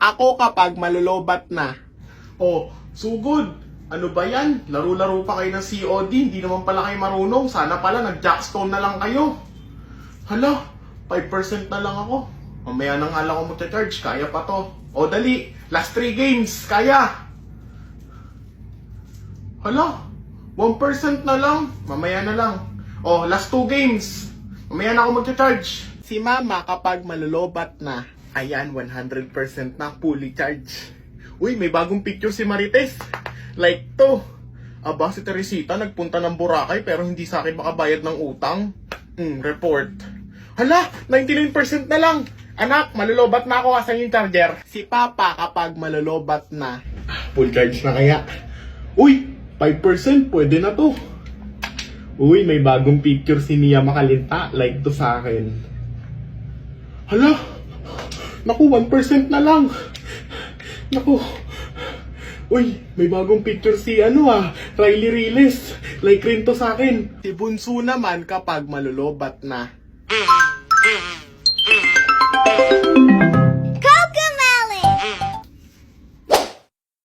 Ako kapag malulobat na. Oh, sugod. Ano ba yan? Laro-laro pa kayo ng COD. Hindi naman pala kayo marunong. Sana pala nag-jackstone na lang kayo. Hala, 5% na lang ako. Mamaya nang ala ko mo-charge. Kaya pa to. O dali, last 3 games. Kaya. Hala, 1% na lang. Mamaya na lang. O, last 2 games. Mamaya na ako mag-charge. Si mama kapag malulobat na. Ayan, 100% na fully charge. Uy, may bagong picture si Marites. Like to. Aba, si Teresita nagpunta ng Boracay pero hindi sa akin makabayad ng utang. Report. Hala, 99% na lang. Anak, malulobat na ako. Asan yung charger? Si Papa kapag malulobat na. Full charge na kaya. Uy, 5% pwede na to. Uy, may bagong picture si Mia Makalinta. Like to sa akin. Hala, naku, 1% na lang. Naku. Uy, may bagong picture si Riley Riles. Like rin to sa akin. Si Bunso naman kapag malulobat na.